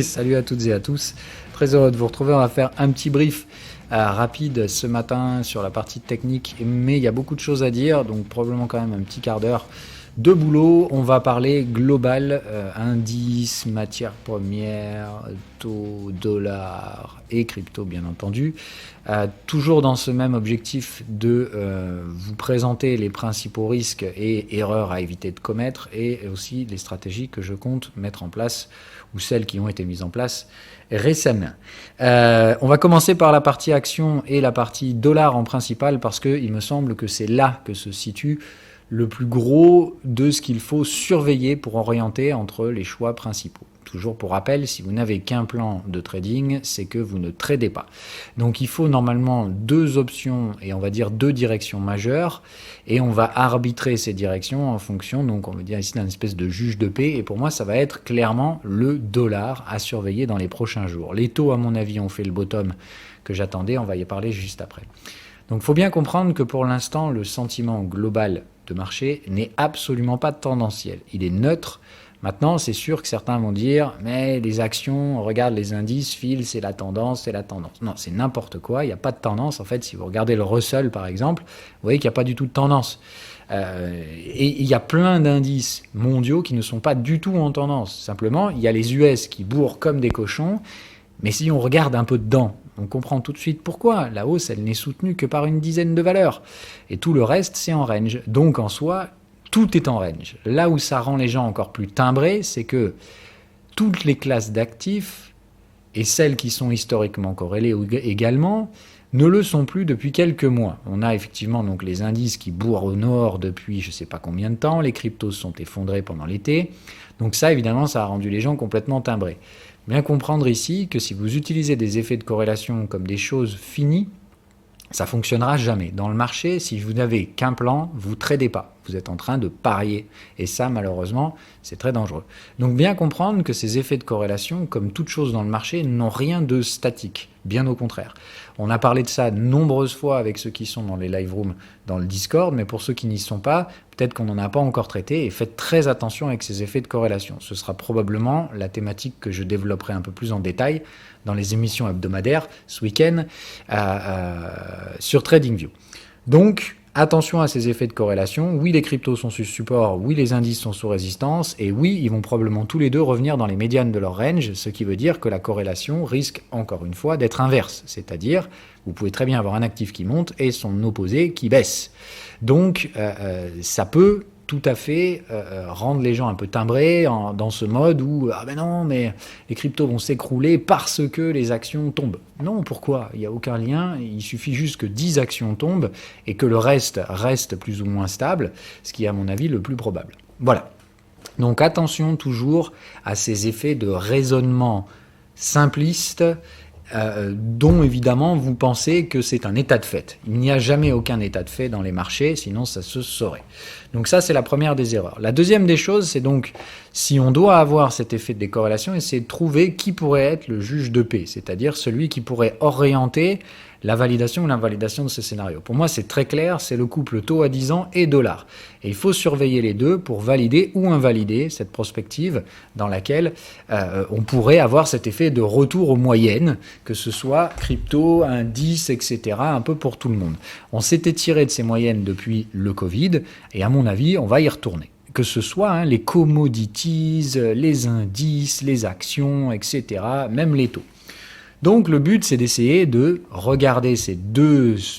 Salut à toutes et à tous. Très heureux de vous retrouver. On va faire un petit brief rapide ce matin sur la partie technique, mais il y a beaucoup de choses à dire, donc probablement quand même un petit quart d'heure de boulot. On va parler global, indices, matières premières, taux, dollars et crypto bien entendu. Toujours dans ce même objectif de vous présenter les principaux risques et erreurs à éviter de commettre et aussi les stratégies que je compte mettre en place ou celles qui ont été mises en place récemment. On va commencer par la partie action et la partie dollar en principal parce qu'il me semble que c'est là que se situe le plus gros de ce qu'il faut surveiller pour orienter entre les choix principaux. Toujours pour rappel, si vous n'avez qu'un plan de trading, c'est que vous ne tradez pas. Donc il faut normalement deux options et on va dire deux directions majeures et on va arbitrer ces directions en fonction, donc on va dire ici d'un espèce de juge de paix et pour moi ça va être clairement le dollar à surveiller dans les prochains jours. Les taux à mon avis ont fait le bottom que j'attendais, on va y parler juste après. Donc il faut bien comprendre que pour l'instant le sentiment global de marché n'est absolument pas tendanciel, il est neutre. Maintenant, c'est sûr que certains vont dire « mais les actions, on regarde les indices, Phil, c'est la tendance, c'est la tendance ». Non, c'est n'importe quoi, il n'y a pas de tendance. En fait, si vous regardez le Russell, par exemple, vous voyez qu'il n'y a pas du tout de tendance. Et il y a plein d'indices mondiaux qui ne sont pas du tout en tendance. Simplement, il y a les US qui bourrent comme des cochons, mais si on regarde un peu dedans, on comprend tout de suite pourquoi. La hausse, elle n'est soutenue que par une dizaine de valeurs. Et tout le reste, c'est en range. Donc, en soi, tout est en range. Là où ça rend les gens encore plus timbrés, c'est que toutes les classes d'actifs, et celles qui sont historiquement corrélées également, ne le sont plus depuis quelques mois. On a effectivement donc les indices qui bourrent au nord depuis je ne sais pas combien de temps, les cryptos se sont effondrés pendant l'été. Donc ça, évidemment, ça a rendu les gens complètement timbrés. Bien comprendre ici que si vous utilisez des effets de corrélation comme des choses finies, ça ne fonctionnera jamais. Dans le marché, si vous n'avez qu'un plan, vous ne tradez pas. Vous êtes en train de parier. Et ça, malheureusement, c'est très dangereux. Donc bien comprendre que ces effets de corrélation, comme toute chose dans le marché, n'ont rien de statique. Bien au contraire. On a parlé de ça de nombreuses fois avec ceux qui sont dans les live rooms, dans le Discord, mais pour ceux qui n'y sont pas, peut-être qu'on n'en a pas encore traité, et faites très attention avec ces effets de corrélation. Ce sera probablement la thématique que je développerai un peu plus en détail dans les émissions hebdomadaires ce week-end sur TradingView. Donc, attention à ces effets de corrélation. Oui, les cryptos sont sous support, oui, les indices sont sous résistance, et oui, ils vont probablement tous les deux revenir dans les médianes de leur range, ce qui veut dire que la corrélation risque, encore une fois, d'être inverse. C'est-à-dire, vous pouvez très bien avoir un actif qui monte et son opposé qui baisse. Donc, ça peut tout à fait rendre les gens un peu timbrés dans ce mode où « Ah ben non, mais les cryptos vont s'écrouler parce que les actions tombent ». Non, pourquoi ? Il n'y a aucun lien, il suffit juste que 10 actions tombent et que le reste plus ou moins stable, ce qui est à mon avis le plus probable. Voilà. Donc attention toujours à ces effets de raisonnement simpliste dont évidemment vous pensez que c'est un état de fait. Il n'y a jamais aucun état de fait dans les marchés, sinon ça se saurait. Donc ça, c'est la première des erreurs. La deuxième des choses, c'est donc, si on doit avoir cet effet de décorrélation, essayer de trouver qui pourrait être le juge de paix, c'est-à-dire celui qui pourrait orienter la validation ou l'invalidation de ce scénario. Pour moi, c'est très clair, c'est le couple taux à 10 ans et dollar. Et il faut surveiller les deux pour valider ou invalider cette prospective dans laquelle on pourrait avoir cet effet de retour aux moyennes, que ce soit crypto, indice, etc., un peu pour tout le monde. On s'était tiré de ces moyennes depuis le Covid, et à mon avis, on va y retourner. Que ce soit les commodities, les indices, les actions, etc., même les taux. Donc le but, c'est d'essayer de regarder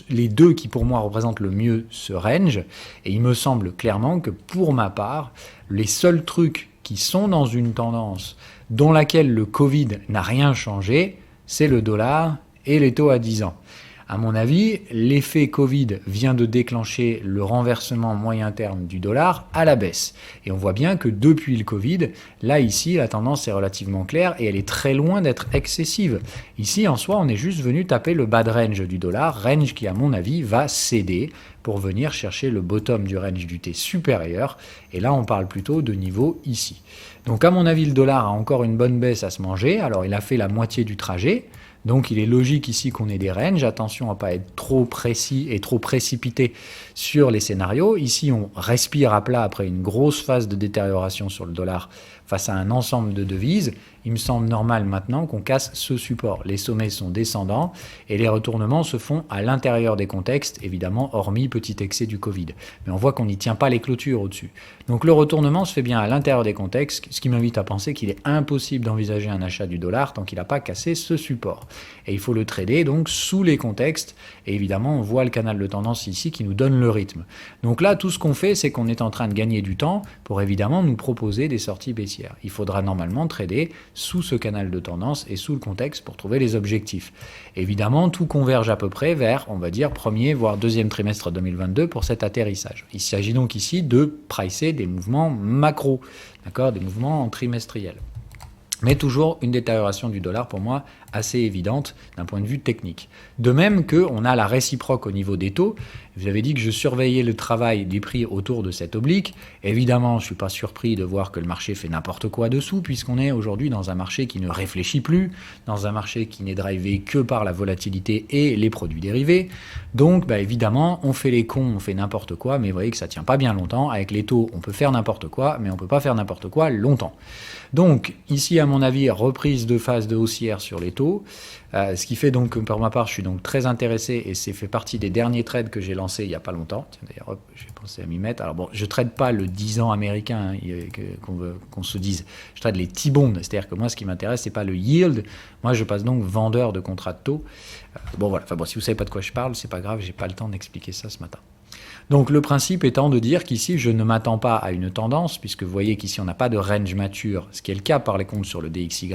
les deux qui pour moi représentent le mieux ce range, et il me semble clairement que pour ma part, les seuls trucs qui sont dans une tendance dans laquelle le Covid n'a rien changé, c'est le dollar et les taux à 10 ans. À mon avis, l'effet Covid vient de déclencher le renversement moyen terme du dollar à la baisse. Et on voit bien que depuis le Covid, là, ici, la tendance est relativement claire et elle est très loin d'être excessive. Ici, en soi, on est juste venu taper le bas de range du dollar, range qui, à mon avis, va céder pour venir chercher le bottom du range du T supérieur. Et là, on parle plutôt de niveau ici. Donc, à mon avis, le dollar a encore une bonne baisse à se manger. Alors, il a fait la moitié du trajet. Donc il est logique ici qu'on ait des ranges, attention à ne pas être trop précis et trop précipité sur les scénarios. Ici on respire à plat après une grosse phase de détérioration sur le dollar face à un ensemble de devises, il me semble normal maintenant qu'on casse ce support. Les sommets sont descendants et les retournements se font à l'intérieur des contextes, évidemment, hormis petit excès du Covid. Mais on voit qu'on n'y tient pas les clôtures au-dessus. Donc le retournement se fait bien à l'intérieur des contextes, ce qui m'invite à penser qu'il est impossible d'envisager un achat du dollar tant qu'il n'a pas cassé ce support. Et il faut le trader donc sous les contextes. Et évidemment, on voit le canal de tendance ici qui nous donne le rythme. Donc là, tout ce qu'on fait, c'est qu'on est en train de gagner du temps pour évidemment nous proposer des sorties baissières. Il faudra normalement trader sous ce canal de tendance et sous le contexte pour trouver les objectifs. Évidemment, tout converge à peu près vers, on va dire, premier voire deuxième trimestre 2022 pour cet atterrissage. Il s'agit donc ici de pricer des mouvements macro, d'accord, des mouvements trimestriels. Mais toujours une détérioration du dollar pour moi assez évidente d'un point de vue technique. De même qu'on a la réciproque au niveau des taux. Vous avez dit que je surveillais le travail des prix autour de cette oblique. Évidemment, je ne suis pas surpris de voir que le marché fait n'importe quoi dessous, puisqu'on est aujourd'hui dans un marché qui ne réfléchit plus, dans un marché qui n'est drivé que par la volatilité et les produits dérivés. Donc, évidemment, on fait les cons, on fait n'importe quoi, mais vous voyez que ça ne tient pas bien longtemps. Avec les taux, on peut faire n'importe quoi, mais on ne peut pas faire n'importe quoi longtemps. Donc, ici, à mon avis, reprise de phase de haussière sur les taux. Ce qui fait donc que, pour ma part, je suis donc très intéressé et c'est fait partie des derniers trades que j'ai lancés il n'y a pas longtemps. Tiens, d'ailleurs, hop, j'ai pensé à m'y mettre. Alors bon, je ne trade pas le 10 ans américain, qu'on se dise. Je trade les T-bonds, c'est-à-dire que moi, ce qui m'intéresse, c'est pas le yield. Moi, je passe donc vendeur de contrats de taux. Bon, voilà. Enfin bon, si vous ne savez pas de quoi je parle, c'est pas grave, j'ai pas le temps d'expliquer ça ce matin. Donc le principe étant de dire qu'ici, je ne m'attends pas à une tendance, puisque vous voyez qu'ici, on n'a pas de range mature, ce qui est le cas par les comptes sur le DXY.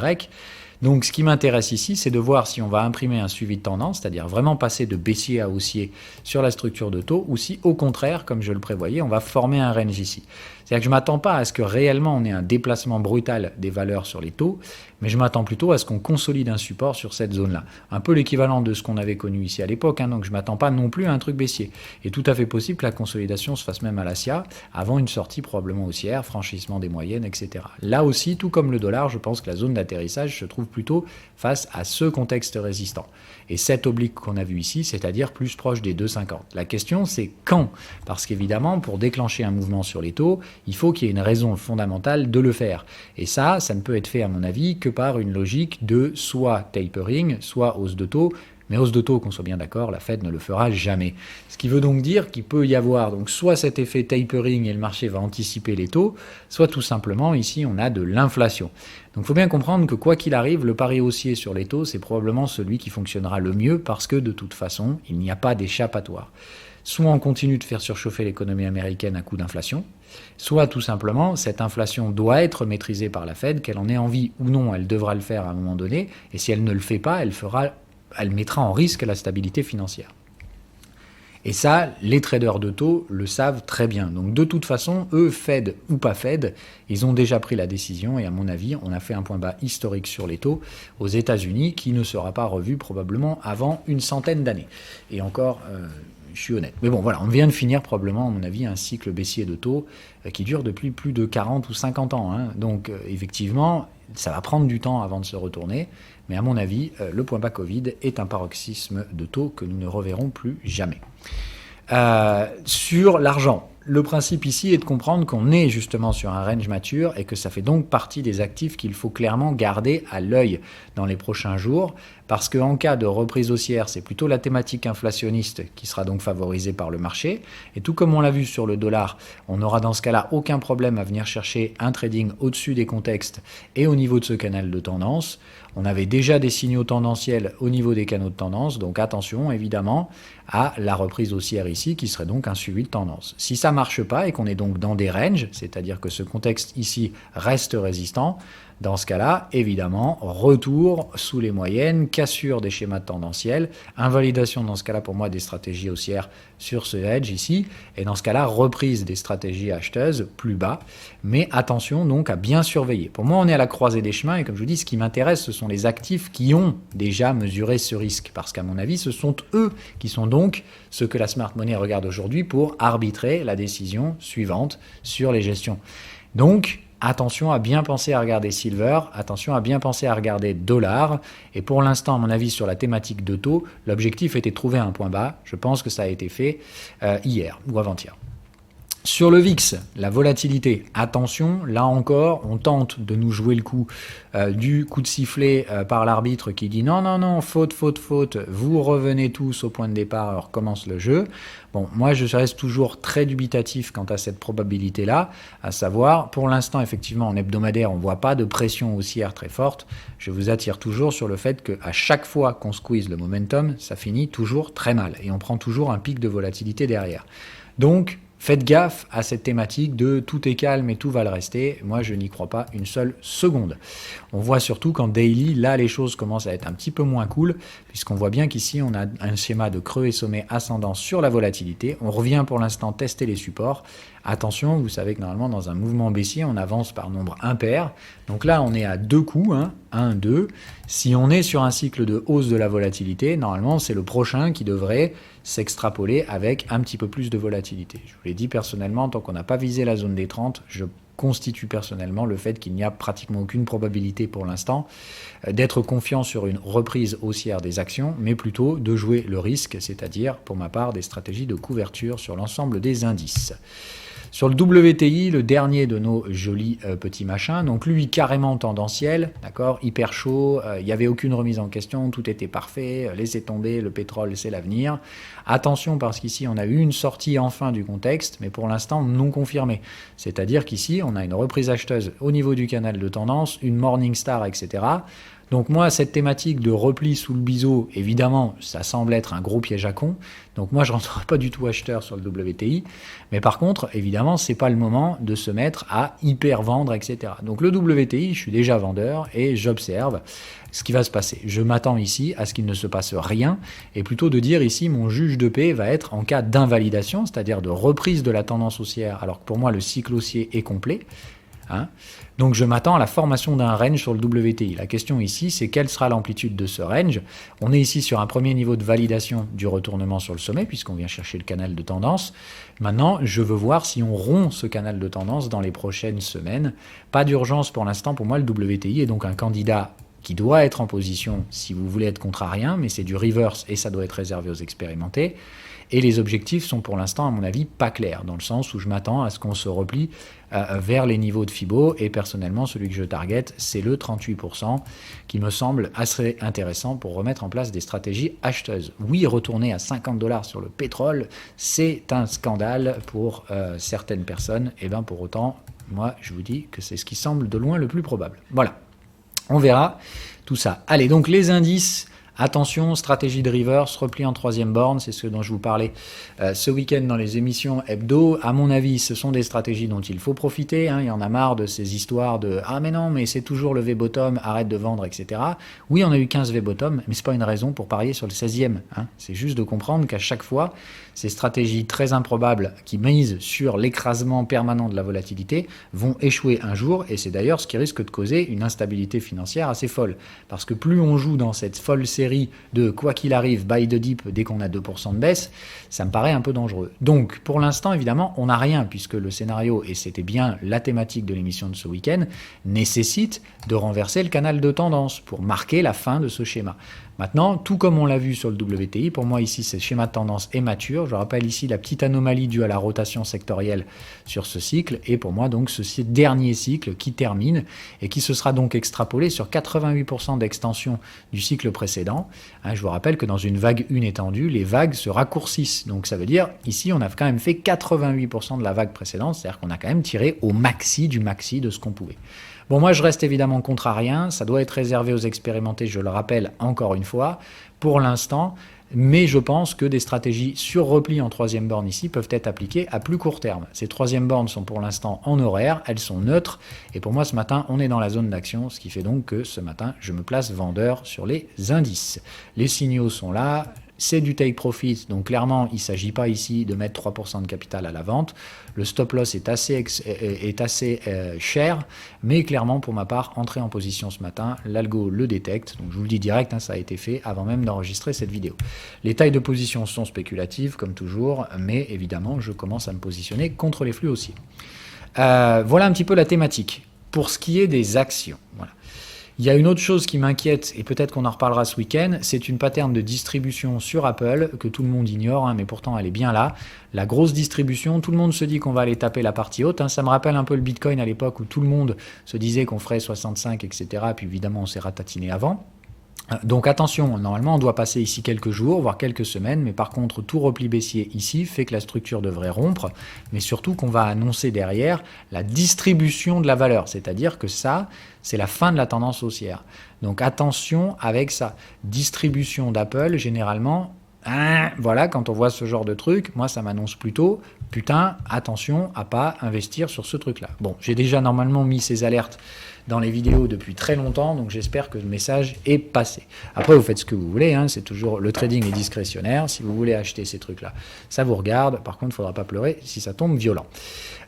Donc ce qui m'intéresse ici, c'est de voir si on va imprimer un suivi de tendance, c'est-à-dire vraiment passer de baissier à haussier sur la structure de taux, ou si au contraire, comme je le prévoyais, on va former un range ici. C'est-à-dire que je ne m'attends pas à ce que réellement on ait un déplacement brutal des valeurs sur les taux, mais je m'attends plutôt à ce qu'on consolide un support sur cette zone-là. Un peu l'équivalent de ce qu'on avait connu ici à l'époque, donc je ne m'attends pas non plus à un truc baissier. Et tout à fait possible que la consolidation se fasse même à l'ASIA, avant une sortie probablement haussière, franchissement des moyennes, etc. Là aussi, tout comme le dollar, je pense que la zone d'atterrissage se trouve plutôt face à ce contexte résistant. Et cette oblique qu'on a vu ici, c'est-à-dire plus proche des 2,50. La question, c'est quand ? Parce qu'évidemment, pour déclencher un mouvement sur les taux, il faut qu'il y ait une raison fondamentale de le faire. Et ça ne peut être fait, à mon avis, que par une logique de soit tapering, soit hausse de taux. Mais hausse de taux, qu'on soit bien d'accord, la Fed ne le fera jamais. Ce qui veut donc dire qu'il peut y avoir donc soit cet effet tapering et le marché va anticiper les taux, soit tout simplement ici on a de l'inflation. Donc il faut bien comprendre que quoi qu'il arrive, le pari haussier sur les taux, c'est probablement celui qui fonctionnera le mieux parce que de toute façon, il n'y a pas d'échappatoire. Soit on continue de faire surchauffer l'économie américaine à coup d'inflation, soit tout simplement cette inflation doit être maîtrisée par la Fed, qu'elle en ait envie ou non, elle devra le faire à un moment donné, et si elle ne le fait pas, elle mettra en risque la stabilité financière. Et ça, les traders de taux le savent très bien. Donc de toute façon, eux, Fed ou pas Fed, ils ont déjà pris la décision et à mon avis, on a fait un point bas historique sur les taux aux États-Unis qui ne sera pas revu probablement avant une centaine d'années. Et encore, je suis honnête. Mais bon, voilà, on vient de finir probablement, à mon avis, un cycle baissier de taux qui dure depuis plus de 40 ou 50 ans. Donc effectivement, ça va prendre du temps avant de se retourner. Mais à mon avis, le point bas Covid est un paroxysme de taux que nous ne reverrons plus jamais. Sur l'argent, le principe ici est de comprendre qu'on est justement sur un range mature et que ça fait donc partie des actifs qu'il faut clairement garder à l'œil dans les prochains jours, parce qu'en cas de reprise haussière, c'est plutôt la thématique inflationniste qui sera donc favorisée par le marché. Et tout comme on l'a vu sur le dollar, on n'aura dans ce cas-là aucun problème à venir chercher un trading au-dessus des contextes et au niveau de ce canal de tendance. On avait déjà des signaux tendanciels au niveau des canaux de tendance, donc attention évidemment à la reprise haussière ici qui serait donc un suivi de tendance. Si ça ne marche pas et qu'on est donc dans des ranges, c'est-à-dire que ce contexte ici reste résistant, dans ce cas-là, évidemment, retour sous les moyennes, cassure des schémas tendanciels, invalidation dans ce cas-là pour moi des stratégies haussières sur ce hedge ici, et dans ce cas-là, reprise des stratégies acheteuses plus bas, mais attention donc à bien surveiller. Pour moi, on est à la croisée des chemins, et comme je vous dis, ce qui m'intéresse, ce sont les actifs qui ont déjà mesuré ce risque, parce qu'à mon avis, ce sont eux qui sont donc ce que la Smart Money regarde aujourd'hui pour arbitrer la décision suivante sur les gestions. Donc, attention à bien penser à regarder silver, attention à bien penser à regarder dollar. Et pour l'instant, à mon avis, sur la thématique de taux, l'objectif était de trouver un point bas. Je pense que ça a été fait hier ou avant-hier. Sur le VIX, la volatilité, attention, là encore, on tente de nous jouer le coup du coup de sifflet par l'arbitre qui dit non, non, non, faute, faute, faute, vous revenez tous au point de départ, alors commence le jeu. Bon, moi je reste toujours très dubitatif quant à cette probabilité-là, à savoir, pour l'instant, effectivement, en hebdomadaire, on ne voit pas de pression haussière très forte. Je vous attire toujours sur le fait qu'à chaque fois qu'on squeeze le momentum, ça finit toujours très mal et on prend toujours un pic de volatilité derrière. Donc, faites gaffe à cette thématique de tout est calme et tout va le rester. Moi, je n'y crois pas une seule seconde. On voit surtout qu'en daily, là, les choses commencent à être un petit peu moins cool, puisqu'on voit bien qu'ici, on a un schéma de creux et sommet ascendant sur la volatilité. On revient pour l'instant tester les supports. Attention, vous savez que normalement, dans un mouvement baissier, on avance par nombre impair. Donc là, on est à 2 coups, 1, 2. Si on est sur un cycle de hausse de la volatilité, normalement, c'est le prochain qui devrait s'extrapoler avec un petit peu plus de volatilité. Je vous l'ai dit personnellement, tant qu'on n'a pas visé la zone des 30, je constitue personnellement le fait qu'il n'y a pratiquement aucune probabilité pour l'instant d'être confiant sur une reprise haussière des actions, mais plutôt de jouer le risque, c'est-à-dire pour ma part des stratégies de couverture sur l'ensemble des indices. Sur le WTI, le dernier de nos jolis petits machins, donc lui carrément tendanciel, d'accord, hyper chaud, il n'y avait aucune remise en question, tout était parfait, laissez tomber, le pétrole c'est l'avenir. Attention parce qu'ici on a eu une sortie enfin du contexte, mais pour l'instant non confirmée. C'est-à-dire qu'ici on a une reprise acheteuse au niveau du canal de tendance, une Morningstar, etc. Donc moi, cette thématique de repli sous le biseau, évidemment, ça semble être un gros piège à con. Donc moi, je ne rentrerai pas du tout acheteur sur le WTI. Mais par contre, évidemment, ce n'est pas le moment de se mettre à hyper vendre, etc. Donc le WTI, je suis déjà vendeur et j'observe ce qui va se passer. Je m'attends ici à ce qu'il ne se passe rien et plutôt de dire ici, mon juge de paix va être en cas d'invalidation, c'est-à-dire de reprise de la tendance haussière, alors que pour moi, le cycle haussier est complet. Donc je m'attends à la formation d'un range sur le WTI. La question ici, c'est quelle sera l'amplitude de ce range. On est ici sur un premier niveau de validation du retournement sur le sommet, puisqu'on vient chercher le canal de tendance. Maintenant, je veux voir si on rompt ce canal de tendance dans les prochaines semaines. Pas d'urgence pour l'instant. Pour moi, le WTI est donc un candidat qui doit être en position si vous voulez être contrariant, mais c'est du reverse et ça doit être réservé aux expérimentés. Et les objectifs sont pour l'instant, à mon avis, pas clairs, dans le sens où je m'attends à ce qu'on se replie vers les niveaux de Fibo. Et personnellement, celui que je target, c'est le 38%, qui me semble assez intéressant pour remettre en place des stratégies acheteuses. Oui, retourner à 50 $ sur le pétrole, c'est un scandale pour certaines personnes. Et bien pour autant, moi, je vous dis que c'est ce qui semble de loin le plus probable. Voilà, on verra tout ça. Allez, donc les indices... Attention, stratégie de reverse, repli en troisième borne, c'est ce dont je vous parlais ce week-end dans les émissions hebdo. À mon avis, ce sont des stratégies dont il faut profiter. Il y en a marre de ces histoires de « Ah mais non, mais c'est toujours le V-bottom, arrête de vendre, etc. » Oui, on a eu 15 V-bottom, mais ce n'est pas une raison pour parier sur le 16e. C'est juste de comprendre qu'à chaque fois, ces stratégies très improbables qui misent sur l'écrasement permanent de la volatilité vont échouer un jour, et c'est d'ailleurs ce qui risque de causer une instabilité financière assez folle. Parce que plus on joue dans cette folle série de quoi qu'il arrive, buy the dip dès qu'on a 2% de baisse, ça me paraît un peu dangereux. Donc, pour l'instant, évidemment, on n'a rien, puisque le scénario, et c'était bien la thématique de l'émission de ce week-end, nécessite de renverser le canal de tendance pour marquer la fin de ce schéma. Maintenant, tout comme on l'a vu sur le WTI, pour moi ici, ce schéma de tendance est mature. Je rappelle ici la petite anomalie due à la rotation sectorielle sur ce cycle. Et pour moi, donc, ce dernier cycle qui termine et qui se sera donc extrapolé sur 88% d'extension du cycle précédent. Je vous rappelle que dans une vague 1 étendue, les vagues se raccourcissent. Donc ça veut dire, ici, on a quand même fait 88% de la vague précédente. C'est-à-dire qu'on a quand même tiré au maxi du maxi de ce qu'on pouvait. Bon, moi, je reste évidemment contrarien. Ça doit être réservé aux expérimentés, je le rappelle encore une fois, pour l'instant. Mais je pense que des stratégies sur repli en troisième borne ici peuvent être appliquées à plus court terme. Ces troisièmes bornes sont pour l'instant en horaire, elles sont neutres. Et pour moi, ce matin, on est dans la zone d'action, ce qui fait donc que ce matin, je me place vendeur sur les indices. Les signaux sont là. C'est du take profit, donc clairement, il ne s'agit pas ici de mettre 3% de capital à la vente. Le stop loss est assez cher, mais clairement, pour ma part, entrer en position ce matin, l'algo le détecte. Donc je vous le dis direct, ça a été fait avant même d'enregistrer cette vidéo. Les tailles de position sont spéculatives, comme toujours, mais évidemment, je commence à me positionner contre les flux haussiers. Voilà un petit peu la thématique. Pour ce qui est des actions, voilà. Il y a une autre chose qui m'inquiète, et peut-être qu'on en reparlera ce week-end, c'est une pattern de distribution sur Apple que tout le monde ignore, hein, mais pourtant elle est bien là. La grosse distribution, tout le monde se dit qu'on va aller taper la partie haute. Hein. Ça me rappelle un peu le Bitcoin à l'époque où tout le monde se disait qu'on ferait 65, etc. Puis évidemment, on s'est ratatiné avant. Donc attention, normalement on doit passer ici quelques jours, voire quelques semaines, mais par contre tout repli baissier ici fait que la structure devrait rompre, mais surtout qu'on va annoncer derrière la distribution de la valeur, c'est-à-dire que ça, c'est la fin de la tendance haussière. Donc attention avec ça. Distribution d'Apple, généralement, voilà, quand on voit ce genre de truc, moi ça m'annonce plutôt, putain, attention à pas investir sur ce truc-là. Bon, j'ai déjà normalement mis ces alertes dans les vidéos depuis très longtemps, donc j'espère que le message est passé. Après, vous faites ce que vous voulez, hein, c'est toujours, le trading est discrétionnaire, si vous voulez acheter ces trucs-là, ça vous regarde, par contre, il ne faudra pas pleurer si ça tombe violent.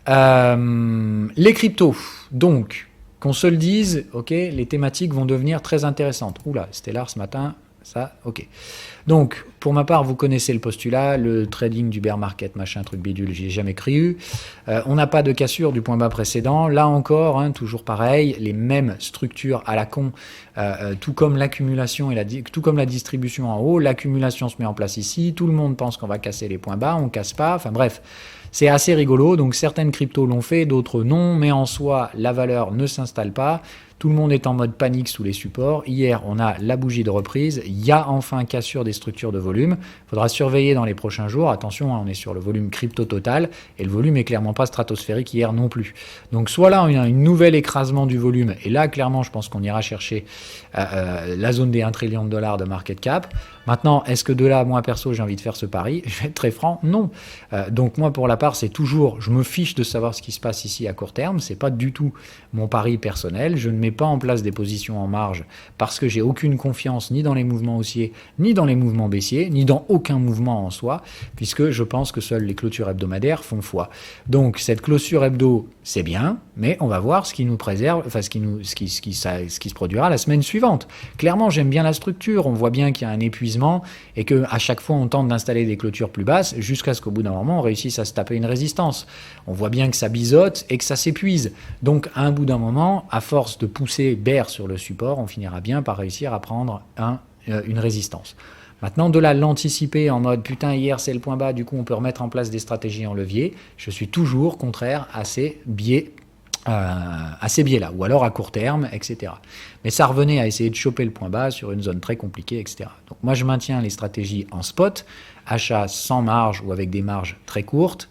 Les cryptos, donc, qu'on se le dise, ok, les thématiques vont devenir très intéressantes. Oula, Stellar ce matin, ça, ok. Donc, pour ma part, vous connaissez le postulat, le trading du bear market, machin, truc bidule, j'y ai jamais cru. On n'a pas de cassure du point bas précédent. Là encore, hein, toujours pareil, les mêmes structures à la con, tout comme l'accumulation et tout comme la distribution en haut. L'accumulation se met en place ici. Tout le monde pense qu'on va casser les points bas, on casse pas. Enfin bref, c'est assez rigolo. Donc certaines cryptos l'ont fait, d'autres non, mais en soi, la valeur ne s'installe pas. Tout le monde est en mode panique sous les supports. Hier, on a la bougie de reprise. Il y a enfin cassure des structures de volume. Il faudra surveiller dans les prochains jours. Attention, hein, on est sur le volume crypto total et le volume est clairement pas stratosphérique hier non plus. Donc soit là, on a un nouvel écrasement du volume et là, clairement, je pense qu'on ira chercher la zone des 1 trillion de dollars de market cap. Maintenant, est-ce que de là, moi perso, j'ai envie de faire ce pari? Je vais être très franc, non. Donc moi, pour la part, c'est toujours, je me fiche de savoir ce qui se passe ici à court terme. C'est pas du tout mon pari personnel. Je ne mets pas en place des positions en marge parce que j'ai aucune confiance ni dans les mouvements haussiers, ni dans les mouvements baissiers, ni dans aucun mouvement en soi, puisque je pense que seules les clôtures hebdomadaires font foi. Donc cette clôture hebdo, c'est bien, mais on va voir ce qui nous préserve, enfin ce qui se produira la semaine suivante. Clairement, j'aime bien la structure. On voit bien qu'il y a un épuisement et que à chaque fois on tente d'installer des clôtures plus basses jusqu'à ce qu'au bout d'un moment on réussisse à se taper une résistance. On voit bien que ça bizote et que ça s'épuise. Donc à un bout d'un moment, à force de pousser bear sur le support, on finira bien par réussir à prendre une résistance. Maintenant, de là, l'anticiper en mode putain, hier c'est le point bas, du coup on peut remettre en place des stratégies en levier, je suis toujours contraire à ces biais. À ces biais-là, ou alors à court terme, etc. Mais ça revenait à essayer de choper le point bas sur une zone très compliquée, etc. Donc moi, je maintiens les stratégies en spot, achat sans marge ou avec des marges très courtes,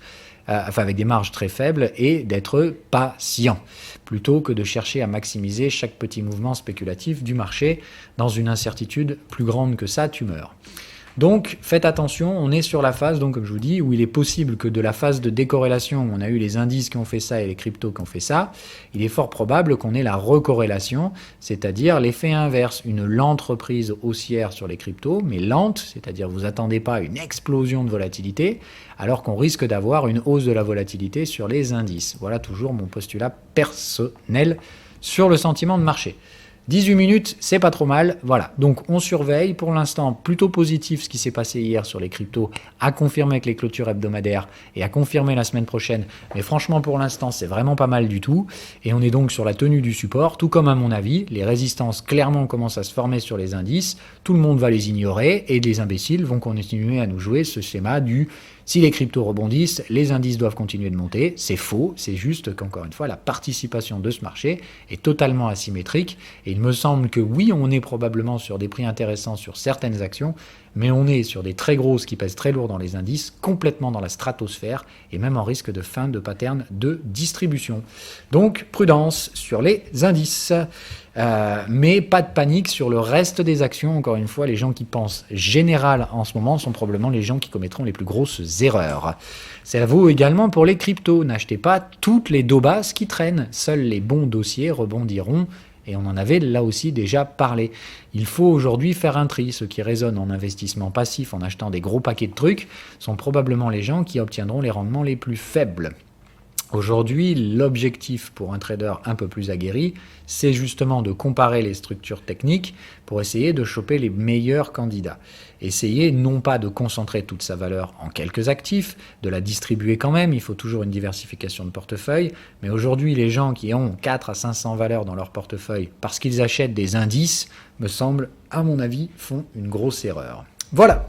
enfin avec des marges très faibles, et d'être patient, plutôt que de chercher à maximiser chaque petit mouvement spéculatif du marché dans une incertitude plus grande que ça, tu meurs. Donc faites attention, on est sur la phase, donc comme je vous dis, où il est possible que de la phase de décorrélation, où on a eu les indices qui ont fait ça et les cryptos qui ont fait ça, il est fort probable qu'on ait la recorrélation, c'est-à-dire l'effet inverse, une lente reprise haussière sur les cryptos, mais lente, c'est-à-dire vous attendez pas une explosion de volatilité, alors qu'on risque d'avoir une hausse de la volatilité sur les indices. Voilà toujours mon postulat personnel sur le sentiment de marché. 18 minutes, c'est pas trop mal, voilà. Donc on surveille, pour l'instant plutôt positif ce qui s'est passé hier sur les cryptos, à confirmer avec les clôtures hebdomadaires et à confirmer la semaine prochaine, mais franchement pour l'instant c'est vraiment pas mal du tout, et on est donc sur la tenue du support, tout comme à mon avis, les résistances clairement commencent à se former sur les indices, tout le monde va les ignorer, et les imbéciles vont continuer à nous jouer ce schéma du si les cryptos rebondissent, les indices doivent continuer de monter. C'est faux, c'est juste qu'encore une fois, la participation de ce marché est totalement asymétrique. Et il me semble que oui, on est probablement sur des prix intéressants sur certaines actions, mais on est sur des très grosses qui pèsent très lourd dans les indices, complètement dans la stratosphère, et même en risque de fin de pattern de distribution. Donc, prudence sur les indices. Mais pas de panique sur le reste des actions. Encore une fois, les gens qui pensent général en ce moment sont probablement les gens qui commettront les plus grosses erreurs. Ça vaut également pour les cryptos. N'achetez pas toutes les dos basses qui traînent. Seuls les bons dossiers rebondiront. Et on en avait là aussi déjà parlé. Il faut aujourd'hui faire un tri. Ceux qui raisonnent en investissement passif en achetant des gros paquets de trucs sont probablement les gens qui obtiendront les rendements les plus faibles. Aujourd'hui, l'objectif pour un trader un peu plus aguerri, c'est justement de comparer les structures techniques pour essayer de choper les meilleurs candidats. Essayer non pas de concentrer toute sa valeur en quelques actifs, de la distribuer quand même, il faut toujours une diversification de portefeuille, mais aujourd'hui les gens qui ont 4 à 500 valeurs dans leur portefeuille parce qu'ils achètent des indices, me semble, à mon avis, font une grosse erreur. Voilà.